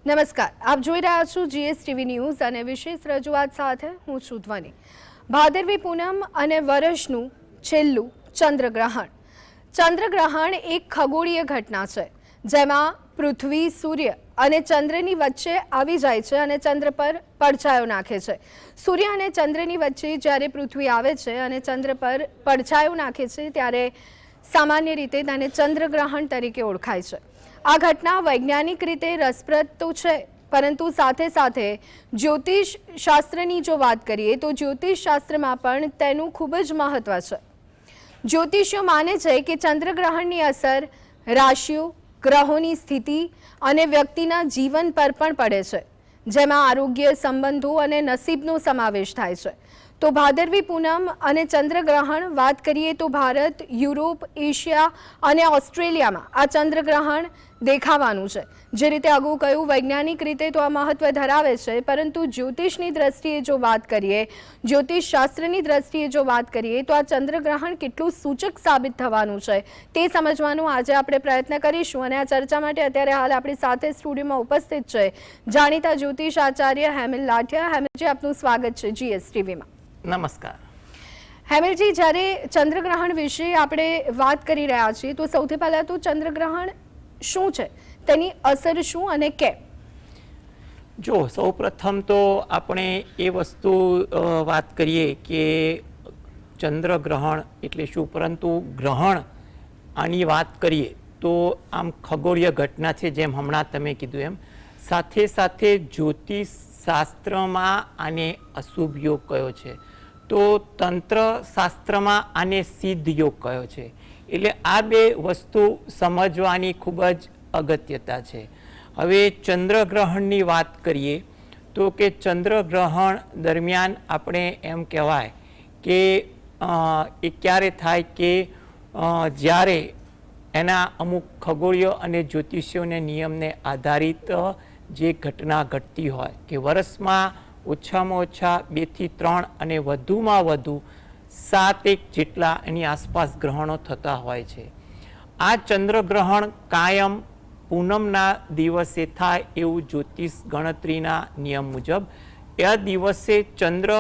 નમસ્કાર, આપ જોઈ રહ્યા છો GSTV ન્યૂઝ અને વિશેષ રજૂઆત સાથે હું છું ધ્વની। ભાદરવી પૂનમ અને વર્ષનું છેલ્લું ચંદ્રગ્રહણ। ચંદ્રગ્રહણ એક ખગોળીય ઘટના છે જેમાં પૃથ્વી, સૂર્ય અને ચંદ્રની વચ્ચે આવી જાય છે અને ચંદ્ર પર પડછાયો નાખે છે। સૂર્ય અને ચંદ્રની વચ્ચે જ્યારે પૃથ્વી આવે છે અને ચંદ્ર પર પડછાયો નાખે છે ત્યારે સામાન્ય રીતે તેને ચંદ્રગ્રહણ તરીકે ઓળખાય છે। આ ઘટના વૈજ્ઞાનિક રીતે રસપ્રદ તો છે, પરંતુ સાથે સાથે જ્યોતિષ શાસ્ત્રની જો વાત કરીએ તો જ્યોતિષ શાસ્ત્રમાં પણ તેનું ખૂબ જ મહત્વ છે। જ્યોતિષીઓ માને છે કે ચંદ્રગ્રહણની અસર રાશિઓ, ગ્રહોની સ્થિતિ અને વ્યક્તિના જીવન પર પણ પડે છે, જેમાં આરોગ્ય, સંબંધો અને નસીબનો સમાવેશ થાય છે। તો ભાદરવી પૂનમ અને ચંદ્રગ્રહણ વાત કરીએ તો ભારત, યુરોપ, એશિયા અને ઓસ્ટ્રેલિયામાં આ ચંદ્રગ્રહણ દેખાવાનું છે। જે રીતે અગાઉ કહ્યું, વૈજ્ઞાનિક રીતે તો આ મહત્વ ધરાવે છે, પરંતુ જ્યોતિષની દ્રષ્ટિએ જો વાત કરીએ, જ્યોતિષ શાસ્ત્રની દ્રષ્ટિએ જો વાત કરીએ તો આ ચંદ્રગ્રહણ કેટલું સૂચક સાબિત થવાનું છે તે સમજવાનો આજે આપણે પ્રયત્ન કરીશું। અને આ ચર્ચા માટે અત્યારે હાલ આપણી સાથે સ્ટુડિયોમાં ઉપસ્થિત છે જાણીતા જ્યોતિષ આચાર્ય હેમિલ લાઠિયા। હેમિલજી, આપનું સ્વાગત છે GSTVમાં। નમસ્કાર હેમિલજી, જ્યારે ચંદ્રગ્રહણ વિશે આપણે વાત કરી રહ્યા છીએ તો સૌથી પહેલા તો ચંદ્રગ્રહણ શું છે, તેની અસર શું અને કેમ? જો સૌપ્રથમ તો આપણે એ વસ્તુ વાત કરીએ કે ચંદ્રગ્રહણ એટલે શું, પરંતુ ગ્રહણ આની વાત કરીએ તો આમ ખગોળીય ઘટના છે, જેમ હમણાં તમે કીધું એમ। સાથે સાથે જ્યોતિષ શાસ્ત્રમાં આને અશુભ યોગ કયો છે, તો તંત્ર શાસ્ત્રમાં આને સિદ્ધ યોગ કયો છે। એટલે આ બે વસ્તુ સમજવાની ખૂબ જ અગત્યતા છે। હવે ચંદ્રગ્રહણની વાત કરીએ તો કે ચંદ્રગ્રહણ દરમિયાન આપણે એમ કહેવાય કે એ ક્યારે થાય કે જ્યારે એના અમુક ખગોળીય અને જ્યોતિષીઓને નિયમને આધારિત જે ઘટના ઘટતી હોય કે વર્ષમાં ઓછામાં ઓછા 2 થી 3 અને વધુમાં વધુ 7 જેટલા એની આસપાસ ગ્રહણો થતા હોય છે। આ ચંદ્રગ્રહણ કાયમ પૂનમના દિવસે થાય એવું જ્યોતિષ ગણતરીના નિયમ મુજબ એ દિવસે ચંદ્ર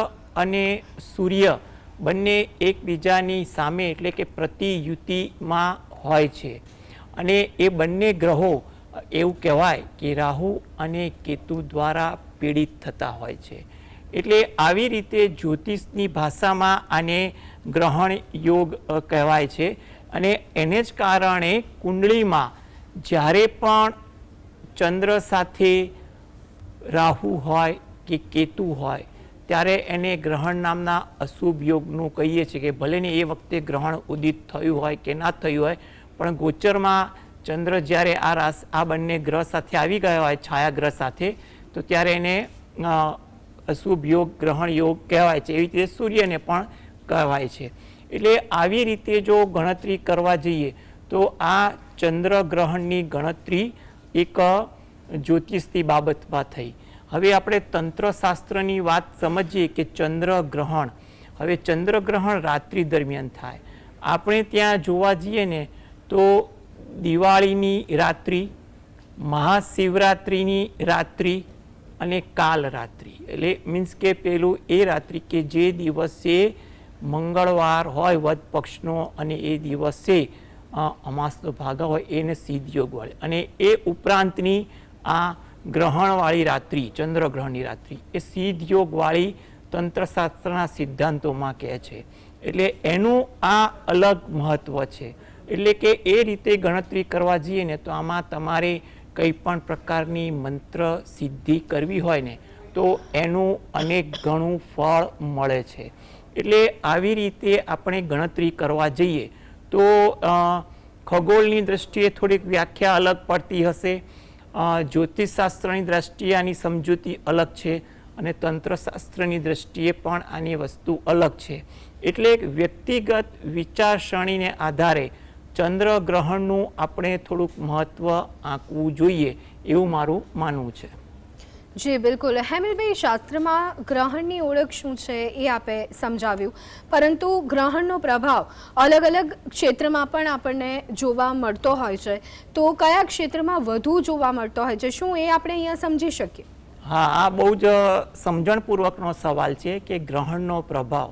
અને સૂર્ય બંને એકબીજાની સામે એટલે કે પ્રતિયુતિમાં હોય છે, અને એ બંને ગ્રહો એવું કહેવાય કે રાહુ અને કેતુ દ્વારા પીડિત થતા હોય છે। એટલે આવી રીતે જ્યોતિષની ભાષામાં આને ગ્રહણ યોગ કહેવાય છે। અને એને જ કારણે કુંડળીમાં જ્યારે પણ ચંદ્ર સાથે રાહુ હોય કે કેતુ હોય ત્યારે એને ગ્રહણ નામના અશુભ યોગનું કહીએ છીએ કે ભલે ને એ વખતે ગ્રહણ ઉદિત થયું હોય કે ના થયું હોય, પણ ગોચરમાં ચંદ્ર જ્યારે આ બંને ગ્રહ સાથે આવી ગયા હોય છાયા ગ્રહ સાથે, તો ત્યારે એને અશુભ યોગ, ગ્રહણ યોગ કહેવાય છે। એવી રીતે સૂર્યને પણ કહેવાય છે। એટલે આવી રીતે જો ગણતરી કરવા જઈએ તો આ ચંદ્રગ્રહણની ગણતરી એક જ્યોતિષની બાબતમાં થઈ। હવે આપણે તંત્રશાસ્ત્રની વાત સમજીએ કે ચંદ્રગ્રહણ, હવે ચંદ્રગ્રહણ રાત્રિ દરમિયાન થાય। આપણે ત્યાં જોવા જઈએ ને તો દિવાળીની રાત્રિ, મહાશિવરાત્રિની રાત્રિ અને કાલ રાત્રિ, એટલે મીન્સ કે પેલું એ રાત્રિ કે જે દિવસે મંગળવાર હોય વદ પક્ષનો અને એ દિવસે અમાસનો ભાગ હોય એને સિદ્ધ યોગ વાળી, અને એ ઉપરાંતની આ ગ્રહણવાળી રાત્રિ, ચંદ્રગ્રહણની રાત્રિ એ સિદ્ધ યોગવાળી તંત્રશાસ્ત્રના સિદ્ધાંતોમાં કહે છે। એટલે એનું આ અલગ મહત્વ છે। એટલે કે એ રીતે ગણતરી કરવા જઈએ ને તો આમાં તમારે કંઈ પણ પ્રકારની મંત્ર સિદ્ધિ કરવી હોય ને તો એનું અનેક ગણું ફળ મળે છે। એટલે આવી રીતે આપણે ગણતરી કરવા જઈએ તો ખગોળની દ્રષ્ટિએ થોડીક વ્યાખ્યા અલગ પડતી હશે, જ્યોતિષશાસ્ત્રની દ્રષ્ટિએ આની સમજૂતી અલગ છે, અને તંત્રશાસ્ત્રની દ્રષ્ટિએ પણ આની વસ્તુ અલગ છે। એટલે વ્યક્તિગત વિચારસરણીને આધારે ચંદ્રગ્રહણનું આપણે થોડુંક મહત્વ આંકવું જોઈએ એવું મારું માનવું છે। જી બિલકુલ. હેમિલભાઈ, શાસ્ત્રમાં ગ્રહણની ઓળખ શું છે એ આપે સમજાવ્યું, પરંતુ ગ્રહણનો પ્રભાવ અલગ અલગ ક્ષેત્રમાં પણ આપણને જોવા મળતો હોય છે, તો કયા ક્ષેત્રમાં વધુ જોવા મળતો હોય છે, શું એ આપણે અહીંયા સમજી શકીએ? હા, આ બહુ જ સમજણપૂર્વકનો સવાલ છે કે ગ્રહણનો પ્રભાવ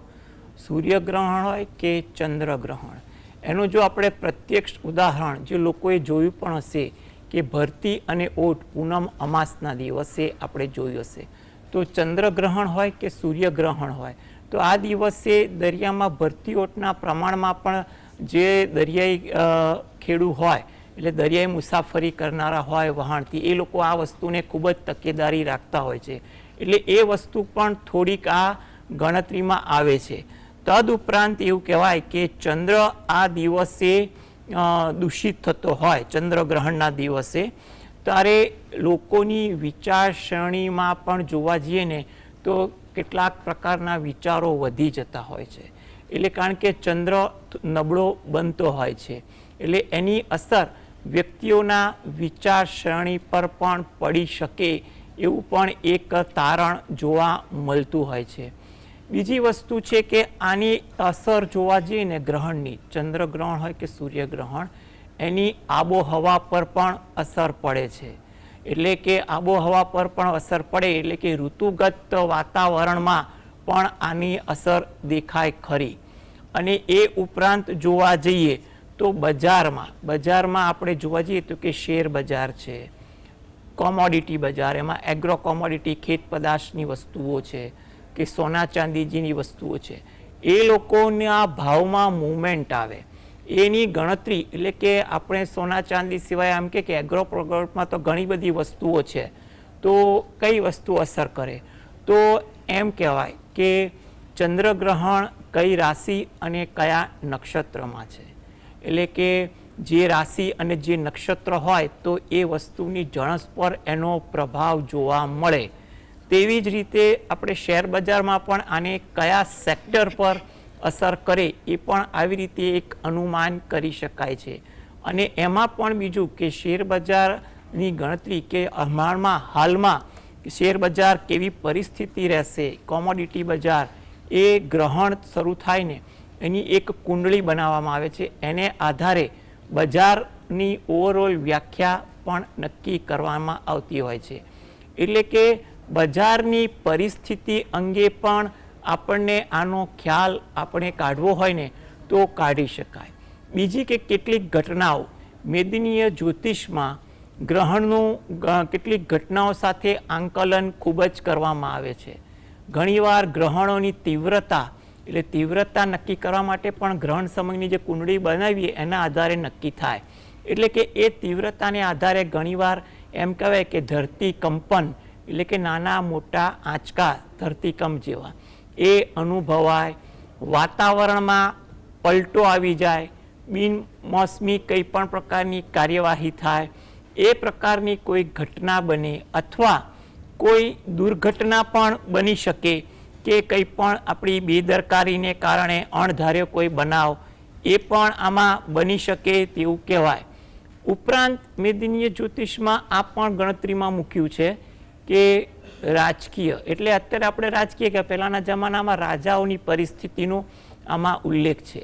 સૂર્યગ્રહણ હોય કે ચંદ્રગ્રહણ, એનું જો આપણે પ્રત્યક્ષ ઉદાહરણ જે લોકોએ જોયું પણ હશે કે ભરતી અને ઓટ પૂનમ અમાસના દિવસે આપણે જોયું હશે, તો ચંદ્રગ્રહણ હોય કે સૂર્યગ્રહણ હોય તો આ દિવસે દરિયામાં ભરતી ઓટના પ્રમાણમાં પણ જે દરિયાઈ ખેડૂ હોય, એટલે દરિયાઈ મુસાફરી કરનારા હોય વહાણથી, એ લોકો આ વસ્તુને ખૂબ જ તકેદારી રાખતા હોય છે, એટલે એ વસ્તુ પણ થોડીક આ ગણતરીમાં આવે છે. તદ ઉપરાંત એવું કહેવાય કે ચંદ્ર આ દિવસે દૂષિત થતો હોય ચંદ્રગ્રહણના દિવસે, ત્યારે લોકોની વિચારસરણીમાં પણ જોવા જઈએ ને તો કેટલાક પ્રકારના વિચારો વધી જતા હોય છે, એટલે કારણ કે ચંદ્ર નબળો બનતો હોય છે, એટલે એની અસર વ્યક્તિઓના વિચારસરણી પર પણ પડી શકે એવું પણ એક તારણ જોવા મળતું હોય છે. બીજી વસ્તુ છે કે આની અસર જોવા જઈએ ને ગ્રહણની, ચંદ્રગ્રહણ હોય કે સૂર્યગ્રહણ, એની આબોહવા પર પણ અસર પડે છે, એટલે કે આબોહવા પર પણ અસર પડે એટલે કે ઋતુગત વાતાવરણમાં પણ આની અસર દેખાય ખરી. અને એ ઉપરાંત જોવા જઈએ તો બજારમાં આપણે જોવા જઈએ તો કે શેર બજાર છે, કોમોડિટી બજાર, એમાં એગ્રો કોમોડિટી ખેત પદાર્થની વસ્તુઓ છે કે સોના ચાંદીજીની વસ્તુઓ છે, એ લોકોના ભાવમાં મૂવમેન્ટ આવે, એની ગણતરી, એટલે કે આપણે સોના ચાંદી સિવાય આમ કે એગ્રો પ્રોડક્ટમાં તો ઘણી બધી વસ્તુઓ છે, તો કઈ વસ્તુ અસર કરે, તો એમ કહેવાય કે ચંદ્રગ્રહણ કઈ રાશિ અને કયા નક્ષત્રમાં છે, એટલે કે જે રાશિ અને જે નક્ષત્ર હોય તો એ વસ્તુની જણસ પર એનો પ્રભાવ જોવા મળે. તેવી જ રીતે આપણે શેર બજારમાં પણ આને કયા સેક્ટર પર અસર કરે એ પણ આવી રીતે એક અનુમાન કરી શકાય છે. અને એમાં પણ બીજું કે શેર બજારની ગણતરી કે હાલમાં શેર બજાર કેવી પરિસ્થિતિ રહેશે, કોમોડિટી બજાર, એ ગ્રહણ શરૂ થાય ને એની એક કુંડળી બનાવવામાં આવે છે, એને આધારે બજારની ઓવરઓલ વ્યાખ્યા પણ નક્કી કરવામાં આવતી હોય છે. એટલે કે બજારની પરિસ્થિતિ અંગે પણ આપણને આનો ખ્યાલ આપણે કાઢવો હોય ને તો કાઢી શકાય. બીજી કે કેટલીક ઘટનાઓ મેદનીય જ્યોતિષમાં ગ્રહણનું કેટલીક ઘટનાઓ સાથે આંકલન ખૂબ જ કરવામાં આવે છે. ઘણીવાર ગ્રહણોની તીવ્રતા, એટલે તીવ્રતા નક્કી કરવા માટે પણ ગ્રહણ સમયની જે કુંડળી બનાવીએ એના આધારે નક્કી થાય, એટલે કે એ તીવ્રતાને આધારે ઘણીવાર એમ કહેવાય કે ધરતી કંપન, એટલે કે નાના મોટા આંચકા ધરતીકંપ જેવા એ અનુભવાય, વાતાવરણમાં પલટો આવી જાય, બિનમોસમી કંઈ પણ પ્રકારની કાર્યવાહી થાય, એ પ્રકારની કોઈ ઘટના બને, અથવા કોઈ દુર્ઘટના પણ બની શકે કે કંઈ પણ આપણી બેદરકારીને કારણે અણધાર્યો કોઈ બનાવ એ પણ આમાં બની શકે તેવું કહેવાય. ઉપરાંત મેદનીય જ્યોતિષમાં આ પણ ગણતરીમાં મૂક્યું છે કે રાજકીય, એટલે અત્યારે આપણે રાજકીય કે પહેલાંના જમાનામાં રાજાઓની પરિસ્થિતિનો આમાં ઉલ્લેખ છે,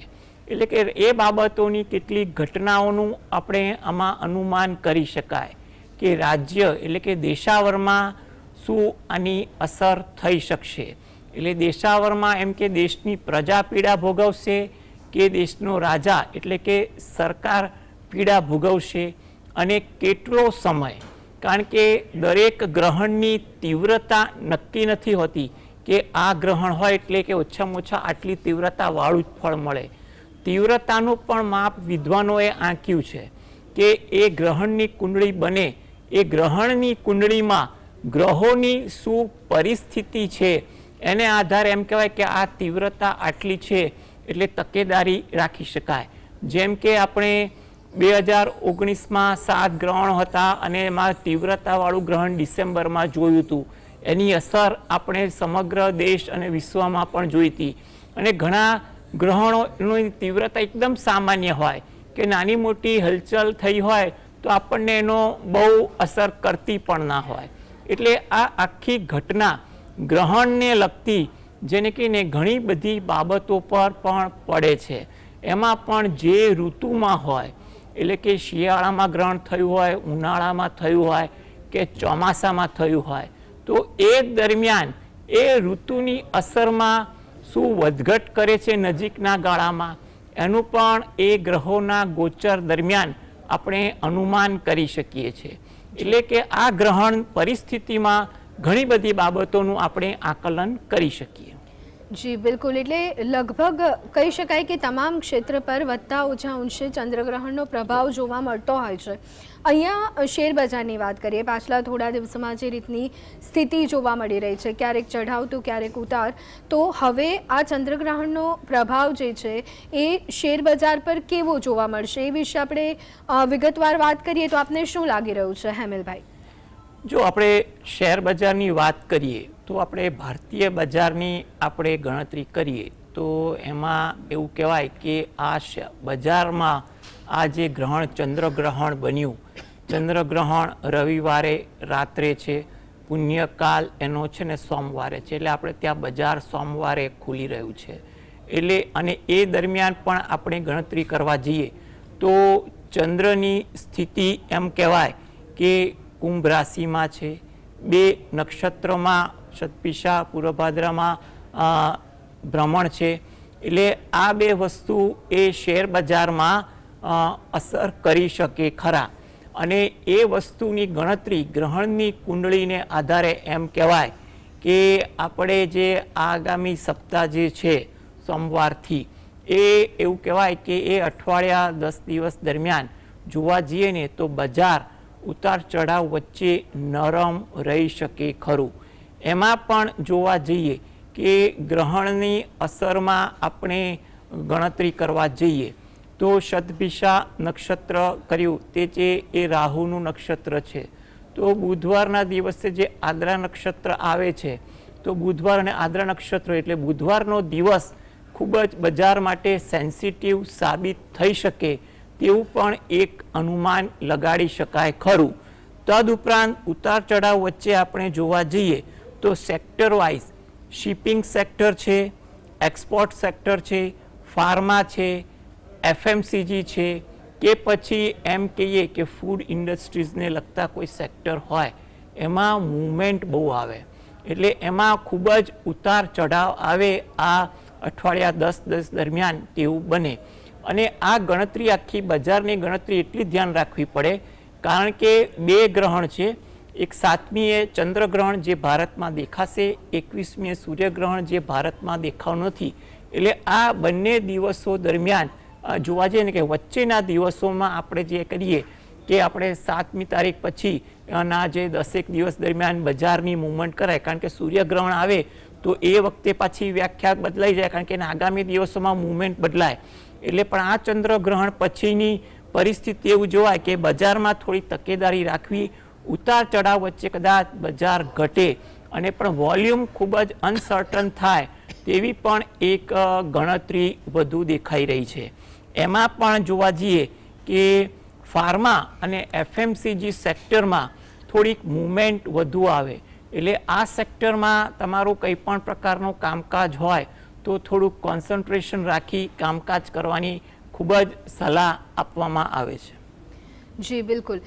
એટલે કે એ બાબતોની કેટલીક ઘટનાઓનું આપણે આમાં અનુમાન કરી શકાય કે રાજ્ય, એટલે કે દેશાવરમાં શું આની અસર થઈ શકશે, એટલે દેશાવરમાં એમ કે દેશની પ્રજા પીડા ભોગવશે કે દેશનો રાજા એટલે કે સરકાર પીડા ભોગવશે, અને કેટલો સમય, કારણ કે દરેક ગ્રહણની તીવ્રતા નક્કી નથી હોતી કે આ ગ્રહણ હોય એટલે કે ઓછામાં ઓછા આટલી તીવ્રતાવાળું જ ફળ મળે. તીવ્રતાનું પણ માપ વિદ્વાનોએ આંક્યું છે કે એ ગ્રહણની કુંડળી બને, એ ગ્રહણની કુંડળીમાં ગ્રહોની શું પરિસ્થિતિ છે એને આધારે એમ કહેવાય કે આ તીવ્રતા આટલી છે, એટલે તકેદારી રાખી શકાય. જેમ કે આપણે 2019માં 7 ગ્રહણો હતા અને એમાં તીવ્રતાવાળું ગ્રહણ ડિસેમ્બરમાં જોયું હતું, એની અસર આપણે સમગ્ર દેશ અને વિશ્વમાં પણ જોઈ હતી. અને ઘણા ગ્રહણોની તીવ્રતા એકદમ સામાન્ય હોય કે નાની મોટી હલચલ થઈ હોય તો આપણને એનો બહુ અસર કરતી પણ ના હોય, એટલે આ આખી ઘટના ગ્રહણને લગતી જેને કહીને ઘણી બધી બાબતો પર પણ પડે છે. એમાં પણ જે ઋતુમાં હોય, એટલે કે શિયાળામાં ગ્રહણ થયું હોય, ઉનાળામાં થયું હોય કે ચોમાસામાં થયું હોય, તો એ દરમિયાન એ ઋતુની અસરમાં શું વધઘટ કરે છે નજીકના ગાળામાં, એનું પણ એ ગ્રહોના ગોચર દરમિયાન આપણે અનુમાન કરી શકીએ છીએ. એટલે કે આ ગ્રહણ પરિસ્થિતિમાં ઘણી બધી બાબતોનું આપણે આકલન કરી શકીએ. જી બિલકુલ, એટલે લગભગ કહી શકાય કે તમામ ક્ષેત્ર પર વધતા ઓછા અંશે ચંદ્રગ્રહણનો પ્રભાવ જોવા મળતો હોય છે. અહીંયા શેર બજારની વાત કરીએ, પાછલા થોડા દિવસોમાં જે રીતની સ્થિતિ જોવા મળી રહી છે, ક્યારેક ચઢાવ તો ક્યારેક ઉતાર, તો હવે આ ચંદ્રગ્રહણનો પ્રભાવ જે છે એ શેર બજાર પર કેવો જોવા મળશે એ વિશે આપણે વિગતવાર વાત કરીએ તો આપને શું લાગી રહ્યું છે હેમેલભાઈ? જો આપણે શેર બજારની વાત કરીએ તો આપણે ભારતીય બજારની આપણે ગણતરી કરીએ તો એમાં એવું કહેવાય કે આ બજારમાં આ જે ગ્રહણ ચંદ્રગ્રહણ બન્યું, ચંદ્રગ્રહણ રવિવારે રાત્રે છે, પુણ્યકાલ એનો છે ને સોમવારે છે, એટલે આપણે ત્યાં બજાર સોમવારે ખુલી રહ્યું છે. એટલે અને એ દરમિયાન પણ આપણે ગણતરી કરવા જઈએ તો ચંદ્રની સ્થિતિ એમ કહેવાય કે કુંભ રાશિમાં છે, 2 નક્ષત્રમાં શતપિશા પૂર્વભાદ્રામાં ભ્રમણ છે. એટલે આ 2 વસ્તુ એ શેર બજારમાં અસર કરી શકે ખરા. અને એ વસ્તુની ગણતરી ગ્રહણની કુંડળીને આધારે એમ કહેવાય કે આપણે જે આગામી સપ્તાહ જે છે સોમવારથી, એ એવું કહેવાય કે એ અઠવાડિયા 10 દિવસ દરમિયાન જોવા જઈએ ને તો બજાર ઉતાર ચઢાવ વચ્ચે નરમ રહી શકે ખરું. એમાં પણ જોવા જઈએ કે ગ્રહણની અસરમાં આપણે ગણતરી કરવા જઈએ તો શતભિષા નક્ષત્ર કર્યું તે જે એ રાહુનું નક્ષત્ર છે, તો બુધવારના દિવસે જે આદ્રા નક્ષત્ર આવે છે, તો બુધવાર અને આદ્રા નક્ષત્ર એટલે બુધવારનો દિવસ ખૂબ જ બજાર માટે સેન્સિટિવ સાબિત થઈ શકે તેવું પણ એક અનુમાન લગાડી શકાય ખરું. તદુપરાંત ઉતાર ચઢાવ વચ્ચે આપણે જોવા જઈએ તો સેક્ટર વાઇઝ શિપિંગ સેક્ટર છે, એક્સપોર્ટ સેક્ટર છે, ફાર્મા છે, એફએમસીજી છે, કે પછી એમ કહીએ કે ફૂડ ઇન્ડસ્ટ્રીઝને લગતા કોઈ સેક્ટર હોય, એમાં મૂવમેન્ટ બહુ આવે. એટલે એમાં ખૂબ જ ઉતાર ચઢાવ આવે આ અઠવાડિયા 10 દરમિયાન તેવું બને. અને આ ગણતરી આખી બજારની ગણતરી એટલી ધ્યાન રાખવી પડે કારણ કે 2 ગ્રહણ છે. એક 7મીએ ચંદ્રગ્રહણ જે ભારતમાં દેખાશે, 21મીએ સૂર્યગ્રહણ જે ભારતમાં દેખાવ નથી. એટલે આ બંને દિવસો દરમિયાન જોવા જઈએ ને કે વચ્ચેના દિવસોમાં આપણે જે કરીએ કે આપણે 7મી તારીખ પછી ના જે 10 દિવસ દરમિયાન બજારની મૂવમેન્ટ કરાય, કારણ કે સૂર્યગ્રહણ આવે તો એ વખતે પાછી વ્યાખ્યા બદલાઈ જાય કારણ કે આગામી દિવસોમાં મૂવમેન્ટ બદલાય. એટલે પણ આ ચંદ્રગ્રહણ પછીની પરિસ્થિતિ એવું જોવાય કે બજારમાં થોડી તકેદારી રાખવી, ઉતાર ચઢાવ વચ્ચે કદાચ બજાર ઘટે અને પણ વોલ્યુમ ખૂબ જ અનસર્ટન થાય તેવી પણ એક ગણતરી વધુ દેખાઈ રહી છે. એમાં પણ જોવા જઈએ કે ફાર્મા અને એફએમસીજી સેક્ટરમાં થોડીક મૂવમેન્ટ વધુ આવે. એટલે આ સેક્ટરમાં તમારું કંઈ પણ પ્રકારનું કામકાજ હોય તો થોડુંક કોન્સન્ટ્રેશન રાખી કામકાજ કરવાની ખૂબ જ સલાહ આપવામાં આવે છે. જી બિલકુલ.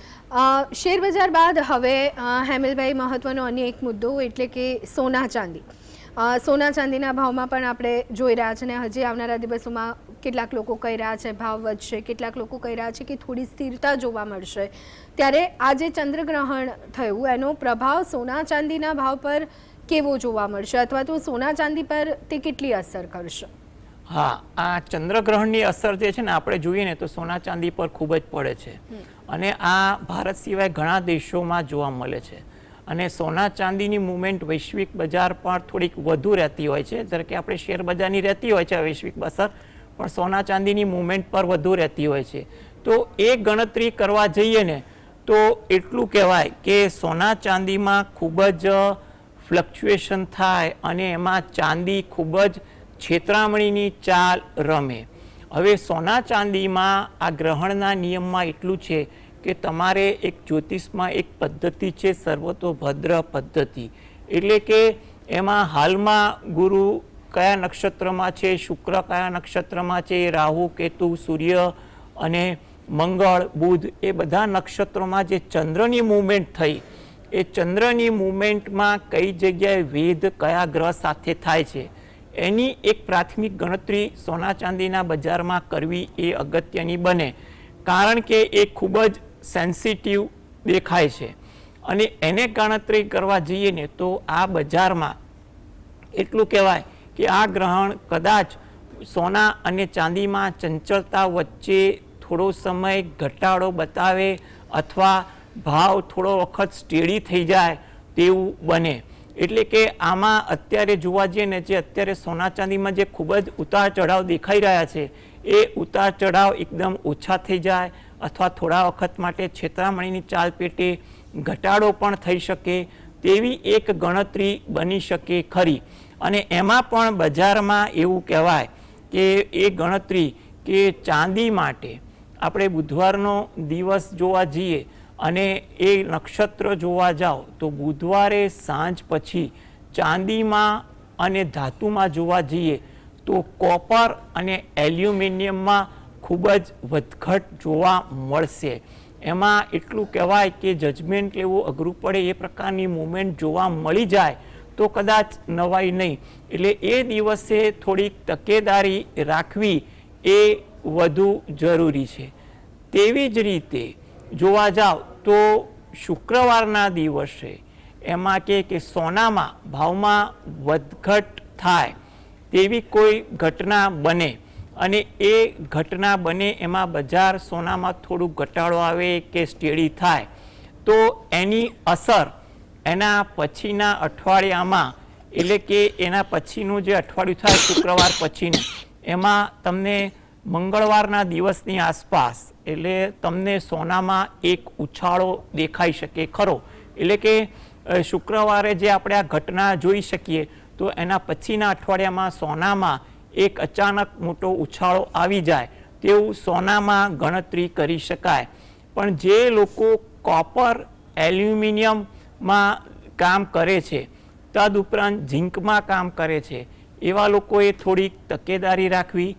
શેર બજાર બાદ હવે હેમેલભાઈ મહત્વનો અન્ય એક મુદ્દો એટલે કે સોના ચાંદી. સોના ચાંદીના ભાવમાં પણ આપણે જોઈ રહ્યા છે અને હજી આવનારા દિવસોમાં કેટલાક લોકો કહી રહ્યા છે ભાવ વધશે, કેટલાક લોકો કહી રહ્યા છે કે થોડી સ્થિરતા જોવા મળશે. ત્યારે આ જે ચંદ્રગ્રહણ થયું એનો પ્રભાવ સોના ચાંદીના ભાવ પર કેવો જોવા મળશે અથવા તો સોના ચાંદી પર તે કેટલી અસર કરશે? હા, આ ચંદ્રગ્રહણની અસર જે છે ને આપણે જોઈએ ને તો સોના ચાંદી પર ખૂબ જ પડે છે અને આ ભારત સિવાય ઘણા દેશોમાં જોવા મળે છે. અને સોના ચાંદીની મૂવમેન્ટ વૈશ્વિક બજાર પર થોડીક વધુ રહેતી હોય છે. ધારો કે આપણે શેર બજારની રહેતી હોય છે વૈશ્વિક અસર, પણ સોના ચાંદીની મૂવમેન્ટ પર વધુ રહેતી હોય છે. તો એ ગણતરી કરવા જઈએ ને તો એટલું કહેવાય કે સોના ચાંદીમાં ખૂબ જ ફ્લક્ચ્યુએશન થાય અને એમાં ચાંદી ખૂબ જ છેતરામણીની ચાલ રમે. હવે સોના ચાંદીમાં આ ગ્રહણના નિયમમાં એટલું છે કે તમારે એક જ્યોતિષમાં એક પદ્ધતિ છે સર્વતોભદ્ર પદ્ધતિ, એટલે કે એમાં હાલમાં ગુરુ કયા નક્ષત્રમાં છે, શુક્ર કયા નક્ષત્રમાં છે, રાહુ કેતુ સૂર્ય અને મંગળ બુધ એ બધા નક્ષત્રોમાં જે ચંદ્રની મૂવમેન્ટ થઈ, એ ચંદ્રની મૂવમેન્ટમાં કઈ જગ્યાએ વેધ કયા ગ્રહ સાથે થાય છે એની એક પ્રાથમિક ગણતરી સોના ચાંદીના બજારમાં કરવી એ અગત્યની બને, કારણ કે એ ખૂબ જ સેન્સિટિવ દેખાય છે અને એને ગણતરી કરવા જઈએ ને તો આ બજારમાં એટલું કહેવાય કે આ ગ્રહણ કદાચ સોના અને ચાંદીમાં ચંચળતા વચ્ચે થોડો સમય ઘટાડો બતાવે અથવા ભાવ થોડો વખત સ્ટેડી થઈ જાય તેવું બને. એટલે કે આમાં અત્યારે જોવા જઈએ ને જે અત્યારે સોના ચાંદીમાં જે ખૂબ જ ઉતાર ચઢાવ દેખાઈ રહ્યા છે એ ઉતાર ચઢાવ એકદમ ઓછા થઈ જાય અથવા થોડા વખત માટે છેતરામણીની ચાલ પેટે ઘટાડો પણ થઈ શકે તેવી એક ગણતરી બની શકે ખરી. અને એમાં પણ બજારમાં એવું કહેવાય કે એ ગણતરી કે ચાંદી માટે આપણે બુધવારનો દિવસ જોવા જઈએ અને એ નક્ષત્ર જોવા જાઓ તો બુધવારે સાંજ પછી ચાંદીમાં અને ધાતુમાં જોવા જઈએ તો કોપર અને એલ્યુમિનિયમમાં ખૂબ જ વધઘટ જોવા મળશે. એમાં એટલું કહેવાય કે જજમેન્ટ લેવું અઘરું પડે એ પ્રકારની મૂવમેન્ટ જોવા મળી જાય તો કદાચ નવાઈ નહીં. એટલે એ દિવસે થોડીક તકેદારી રાખવી એ વધુ જરૂરી છે. તેવી જ રીતે જોવા જાવ તો શુક્રવારના દિવસે એમાં કે સોનામાં ભાવમાં વધઘટ થાય તેવી કોઈ ઘટના બને અને એ ઘટના બને એમાં બજાર સોનામાં થોડું ઘટાડો આવે કે સ્ટેડી થાય તો એની અસર એના પછીના અઠવાડિયામાં એટલે કે એના પછીનું જે અઠવાડિયું થાય શુક્રવાર પછીનું એમાં તમને મંગળવારના દિવસની આસપાસ એટલે તમને સોનામાં એક ઉછાળો દેખાઈ શકે ખરો. એટલે કે શુક્રવારે જે આપણે આ ઘટના જોઈ શકીએ તો એના પછીના અઠવાડિયામાં સોનામાં એક અચાનક મોટો ઉછાળો આવી જાય તેવું સોનામાં ગણતરી કરી શકાય. પણ જે લોકો કોપર એલ્યુમિનિયમમાં કામ કરે છે તદુપરાંત ઝીંકમાં કામ કરે છે એવા લોકોએ થોડીક તકેદારી રાખવી.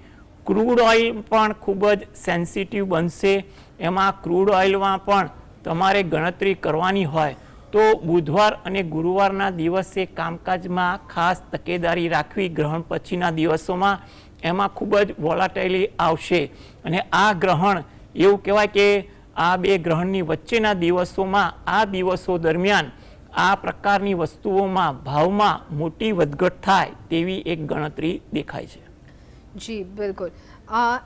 ક્રૂડ ઓઇલ પણ ખૂબ જ સેન્સિટિવ બનશે. એમાં ક્રૂડ ઓઇલમાં પણ તમારે ગણતરી કરવાની હોય તો બુધવાર અને ગુરુવારના દિવસે કામકાજમાં ખાસ તકેદારી રાખવી. ગ્રહણ પછીના દિવસોમાં એમાં ખૂબ જ વોલાટાઇલી આવશે અને આ ગ્રહણ એવું કહેવાય કે આ બે ગ્રહણની વચ્ચેના દિવસોમાં આ દિવસો દરમિયાન આ પ્રકારની વસ્તુઓમાં ભાવમાં મોટી વધઘટ થાય તેવી એક ગણતરી દેખાય છે. જી બિલકુલ.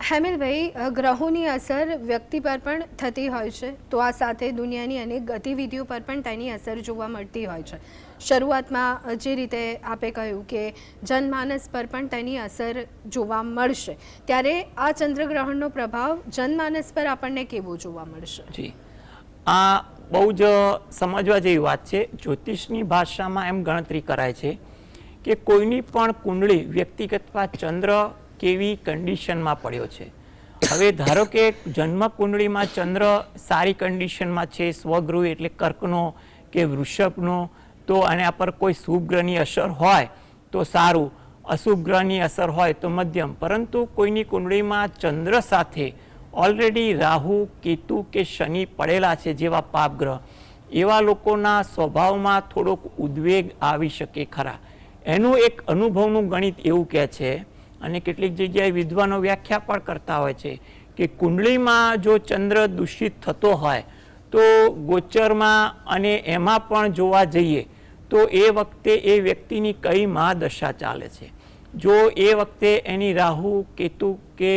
હેમિલભાઈ, ગ્રહોની અસર વ્યક્તિ પર પણ થતી હોય છે તો આ સાથે દુનિયાની અનેક ગતિવિધિઓ પર પણ તેની અસર જોવા મળતી હોય છે. શરૂઆતમાં જે રીતે આપે કહ્યું કે જનમાનસ પર પણ તેની અસર જોવા મળશે, ત્યારે આ ચંદ્રગ્રહણનો પ્રભાવ જનમાનસ પર આપણને કેવો જોવા મળશે? જી, આ બહુ જ સમજવા જેવી વાત છે. જ્યોતિષની ભાષામાં એમ ગણતરી કરાય છે કે કોઈની પણ કુંડળી વ્યક્તિગતમાં ચંદ્ર કેવી કન્ડિશનમાં પડ્યો છે. હવે ધારો કે જન્મ કુંડળીમાં ચંદ્ર સારી કન્ડિશનમાં છે, સ્વગૃહ એટલે કર્કનો કે વૃષભનો, તો આના પર કોઈ શુભ ગ્રહની અસર હોય તો સારું, અશુભ ગ્રહની અસર હોય તો મધ્યમ. પરંતુ કોઈની કુંડળીમાં ચંદ્ર સાથે ઓલરેડી રાહુ કેતુ કે શનિ પડેલા છે જેવા પાપગ્રહ, એવા લોકોના સ્વભાવમાં થોડોક ઉદ્વેગ આવી શકે ખરા. એનું એક અનુભવનું ગણિત એવું કહે છે અને કેટલીક જગ્યાએ વિદ્વાનો વ્યાખ્યા પણ કરતા હોય છે કે કુંડળીમાં જો ચંદ્ર દૂષિત થતો હોય તો ગોચરમાં અને એમાં પણ જોવા જઈએ તો એ વખતે એ વ્યક્તિની કઈ મહાદશા ચાલે છે. જો એ વખતે એની રાહુ કેતુ કે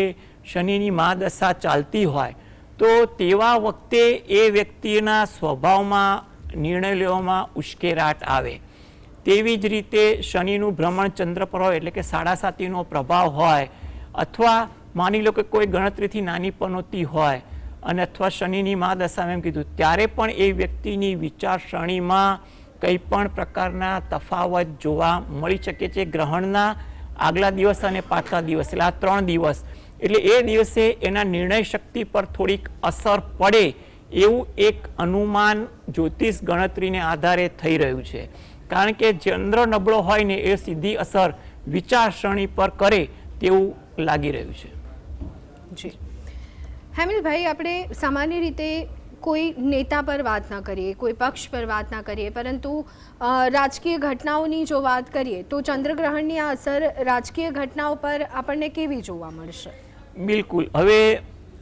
શનિની મહાદશા ચાલતી હોય તો તેવા વખતે એ વ્યક્તિના સ્વભાવમાં નિર્ણય લેવામાં ઉશ્કેરાટ આવે. તેવી જ રીતે શનિનું ભ્રમણ ચંદ્ર પર હોય એટલે કે 7.5નો પ્રભાવ હોય, અથવા માની લો કે કોઈ ગણતરીથી નાની પનોતી હોય અને અથવા શનિની મહાદશા એમ કીધું, ત્યારે પણ એ વ્યક્તિની વિચારસરણીમાં કંઈ પણ પ્રકારના તફાવત જોવા મળી શકે છે. ગ્રહણના આગલા દિવસ અને પાછલા દિવસ એટલે આ 3 દિવસ એટલે એ દિવસે એના નિર્ણય શક્તિ પર થોડીક અસર પડે એવું એક અનુમાન જ્યોતિષ ગણતરીને આધારે થઈ રહ્યું છે. કારણ કે ચંદ્ર નબળો હોય ને એ સીધી અસર વિચારસરણી પર કરે તેવું લાગી રહ્યું છે. જી હેમિલભાઈ, આપણે સામાન્ય રીતે કોઈ નેતા પર વાત ના કરીએ, કોઈ પક્ષ પર વાત ના કરીએ, પરંતુ રાજકીય ઘટનાઓની જો વાત કરીએ તો ચંદ્રગ્રહણની આ અસર રાજકીય ઘટનાઓ પર આપણને કેવી જોવા મળશે? બિલકુલ. હવે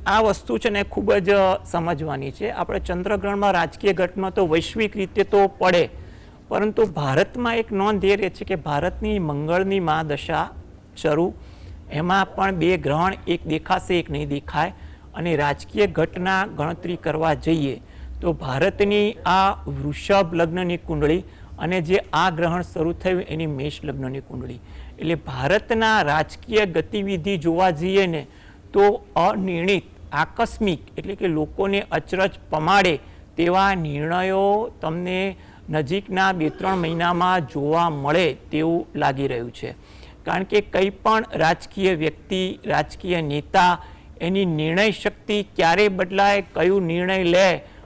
આ વસ્તુ છે ને ખૂબ જ સમજવાની છે. આપણે ચંદ્રગ્રહણમાં રાજકીય ઘટના તો વૈશ્વિક રીતે તો પડે, પરંતુ ભારતમાં એક નોંધ એ રહે છે કે ભારતની મંગળની મહાદશા શરૂ, એમાં પણ 2 ગ્રહણ, એક દેખાશે એક નહીં દેખાય. અને રાજકીય ઘટના ગણતરી કરવા જઈએ તો ભારતની આ વૃષભ લગ્નની કુંડળી અને જે આ ગ્રહણ શરૂ થયું એની મેષ લગ્નની કુંડળી, એટલે ભારતના રાજકીય ગતિવિધિ જોવા જઈએ ને તો અનિર્ણિત, આકસ્મિક, એટલે કે લોકોને અચરજ પમાડે તેવા નિર્ણયો તમને નજીકના 2-3 મહિનામાં જોવા મળે તેવું લાગી રહ્યું છે. કારણ કે કંઈ પણ રાજકીય વ્યક્તિ, રાજકીય નેતા, એની નિર્ણય શક્તિ ક્યારે બદલાય, કયું નિર્ણય લે,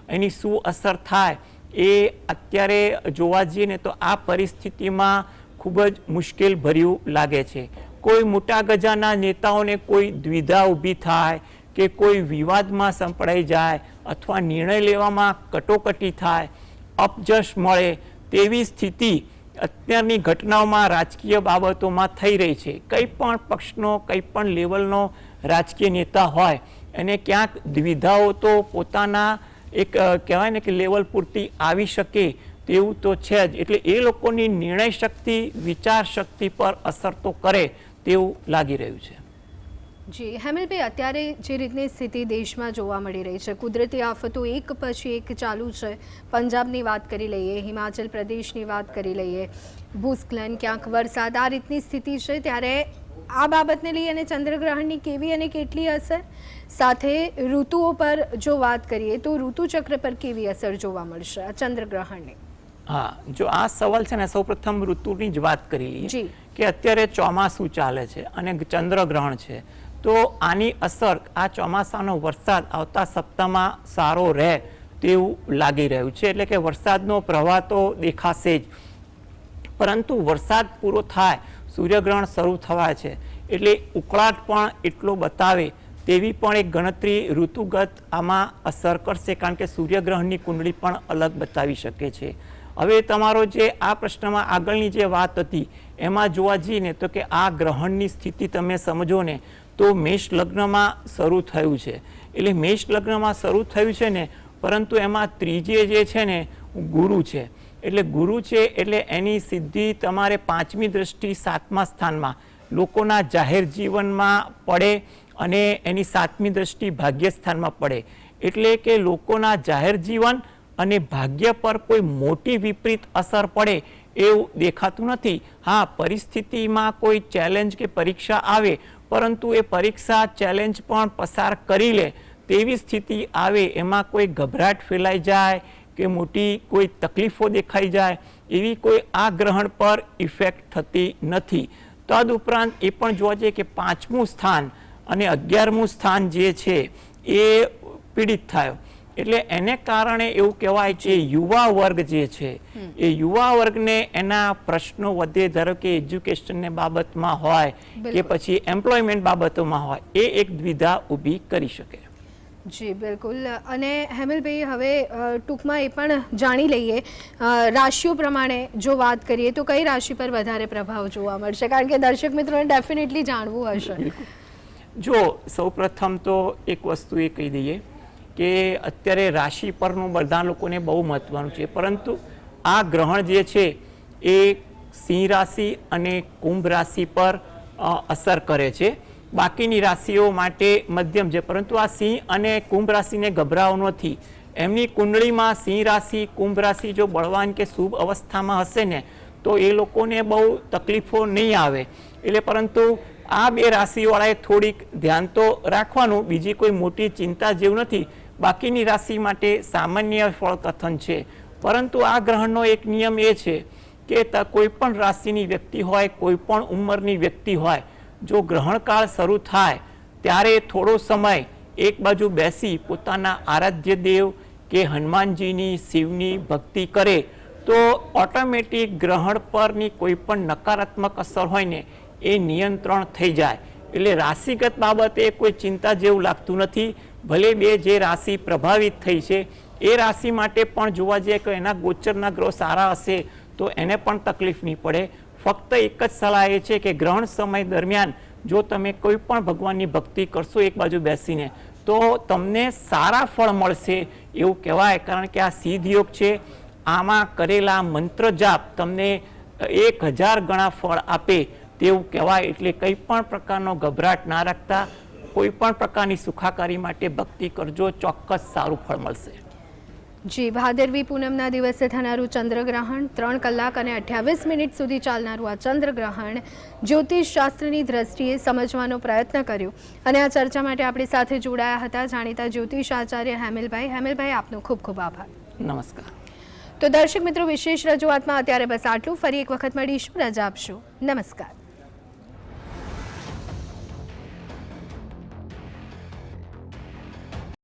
એની શું અસર થાય, એ અત્યારે જોવા જઈએ ને તો આ પરિસ્થિતિમાં ખૂબ જ મુશ્કેલ ભર્યું લાગે છે. કોઈ મોટા ગજાના નેતાઓને કોઈ દ્વિધા ઊભી થાય કે કોઈ વિવાદમાં સંપડાઈ જાય અથવા નિર્ણય લેવામાં કટોકટી થાય, અપજશ મળે તેવી સ્થિતિ અત્યારની ઘટનાઓમાં રાજકીય બાબતોમાં થઈ રહી છે. કંઈ પણ પક્ષનો, કંઈ પણ લેવલનો રાજકીય નેતા હોય એને ક્યાંક દ્વિધાઓ તો પોતાના એક કહેવાય ને કે લેવલ પૂરતી આવી શકે તેવું તો છે જ. એટલે એ લોકોની નિર્ણય શક્તિ, વિચાર શક્તિ પર અસર તો કરે તેવું લાગી રહ્યું છે. જી હેમિલભાઈ, અત્યારે જે રીતની સ્થિતિ દેશમાં જોવા મળી રહી છે, કુદરતી આફતો એક પછી એક ચાલુ છે. પંજાબની વાત કરી લઈએ, હિમાચલ પ્રદેશની વાત કરી લઈએ, ભૂસ્ખલન, ક્યાંક વરસાદ, આ રીતની સ્થિતિ છે. ત્યારે આ બાબતને લઈ અને ચંદ્રગ્રહણની કેવી અને કેટલી અસર, સાથે ઋતુઓ પર જો વાત કરીએ તો ઋતુચક્ર પર કેવી અસર જોવા મળશે આ ચંદ્રગ્રહણની? હા, જો આ સવાલ છે ને સૌપ્રથમ ઋતુની જ વાત કરી લઈએ કે અત્યારે ચોમાસું ચાલે છે અને ચંદ્રગ્રહણ છે, તો આની અસર, આ ચોમાસાનો વરસાદ આવતા સપ્તાહમાં સારો રહે તેવું લાગી રહ્યું છે. એટલે કે વરસાદનો પ્રવાહ તો દેખાશે જ, પરંતુ વરસાદ પૂરો થાય, સૂર્યગ્રહણ શરૂ થવા છે એટલે ઉકળાટ પણ એટલો બતાવે તેવી પણ એક ગણતરી ઋતુગત આમાં અસર કરશે. કારણ કે સૂર્યગ્રહણની કુંડળી પણ અલગ બતાવી શકે છે. હવે તમારો જે આ પ્રશ્નમાં આગળની જે વાત હતી એમાં જોવા જઈએ ને તો કે આ ગ્રહણની સ્થિતિ તમે સમજો ને તો મેષ લગ્નમાં શરૂ થયું છે. એટલે મેષ લગ્નમાં શરૂ થયું છે ને, પરંતુ એમાં ત્રીજે જે છે ને ગુરુ છે. એટલે ગુરુ છે એટલે એની સીધી તમારે 5મી દ્રષ્ટિ 7મા સ્થાનમાં લોકોના જાહેર જીવનમાં પડે અને એની 7મી દ્રષ્ટિ ભાગ્ય સ્થાનમાં પડે. એટલે કે લોકોના જાહેર જીવન અને ભાગ્ય પર કોઈ મોટી વિપરીત અસર પડે એવું દેખાતું નથી. હા, પરિસ્થિતિમાં કોઈ ચેલેન્જ કે પરીક્ષા આવે, પરંતુ એ પરીક્ષા ચેલેન્જ પણ પસાર કરી લે તેવી સ્થિતિ આવે, એમાં કોઈ ગભરાટ ફેલાઈ જાય કે મોટી કોઈ તકલીફો દેખાઈ જાય એવી કોઈ આ ગ્રહણ પર ઇફેક્ટ થતી નથી. તદુપરાંત એ પણ જોવા જઈએ કે 5મું સ્થાન અને 11મું સ્થાન જે છે એ પીડિત થયો. એટલે એને કારણે એવું કહેવાય કે યુવા વર્ગ જે છે એ યુવા વર્ગને એના પ્રશ્નો વધે, ધારો કે એજ્યુકેશનને બાબતમાં હોય કે પછી એમ્પ્લોયમેન્ટ બાબતોમાં હોય, એ એક દ્વિધા ઊભી કરી શકે. જી બિલકુલ. અને હેમિલભાઈ, હવે ટૂંકમાં એ પણ જાણી લઈએ, રાશિઓ પ્રમાણે જો વાત કરીએ તો કઈ રાશિ પર વધારે પ્રભાવ જોવા મળશે? કારણ કે દર્શક મિત્રોને ડેફિનેટલી જાણવું હશે. જો સૌપ્રથમ તો એક વસ્તુ એ કહી દઈએ કે અત્યારે રાશિ પરનું બધા લોકોને બહુ મહત્વનું છે, પરંતુ આ ગ્રહણ જે છે એ સિંહ રાશિ અને કુંભ રાશિ પર અસર કરે છે. બાકીની રાશિઓ માટે મધ્યમ છે, પરંતુ આ સિંહ અને કુંભ રાશિને ગભરાવો નથી. એમની કુંડળીમાં સિંહ રાશિ, કુંભ રાશિ જો બળવાન કે શુભ અવસ્થામાં હશે ને તો એ લોકોને બહુ તકલીફો નહીં આવે. એટલે પરંતુ આ 2 રાશિવાળાએ થોડીક ધ્યાન તો રાખવાનું, બીજી કોઈ મોટી ચિંતા જેવું નથી. બાકીની રાશિ માટે સામાન્ય ફળકથન છે. પરંતુ આ ગ્રહણનો એક નિયમ એ છે કે કોઈ પણ રાશિની વ્યક્તિ હોય, કોઈ પણ ઉંમરની વ્યક્તિ હોય, જો ગ્રહણકાળ શરૂ થાય ત્યારે થોડો સમય એક બાજુ બેસી પોતાના આરાધ્ય દેવ કે હનુમાનજીની શિવની ભક્તિ કરે તો ઓટોમેટિક ગ્રહણ પરની કોઈ પણ નકારાત્મક અસર હોય ને એ નિયંત્રણ થઈ જાય. એટલે રાશિગત બાબતે કોઈ ચિંતા જેવું લાગતું નથી. ભલે બે જે રાશિ પ્રભાવિત થઈ છે એ રાશિ માટે પણ જોવા જઈએ કે એના ગોચરના ગ્રહ સારા હશે તો એને પણ તકલીફ નહીં પડે. ફક્ત એક જ સલાહ એ છે કે ગ્રહણ સમય દરમિયાન જો તમે કોઈ પણ ભગવાનની ભક્તિ કરશો એક બાજુ બેસીને તો તમને સારા ફળ મળશે એવું કહેવાય. કારણ કે આ સિદ્ધ યોગ છે. આમાં કરેલા મંત્ર જાપ તમને 1000 ગણા ફળ આપે તેવું કહેવાય. એટલે કંઈ પણ પ્રકારનો ગભરાટ ના રાખતા કોઈ પણ પ્રકારની સુખાકારી માટે ભક્તિ કરજો, ચોક્કસ સારું ફળ મળશે. જી, ભાદરવી પૂનમના દિવસે થનારું ચંદ્રગ્રહણ, 3 કલાક અને 28 મિનિટ સુધી ચાલનારું આ ચંદ્રગ્રહણ જ્યોતિષ શાસ્ત્રની દ્રષ્ટિએ સમજવાનો પ્રયત્ન કર્યો અને આ ચર્ચા માટે આપણી સાથે જોડાયા હતા જાણીતા જ્યોતિષ આચાર્ય હેમલભાઈ. હેમલભાઈ, આપનો ખૂબ ખૂબ આભાર. નમસ્કાર. તો દર્શક મિત્રો, વિશેષ રજૂઆતમાં અત્યારે બસ આટલું. ફરી એક વખત મળીશું. રજા આપશો. નમસ્કાર.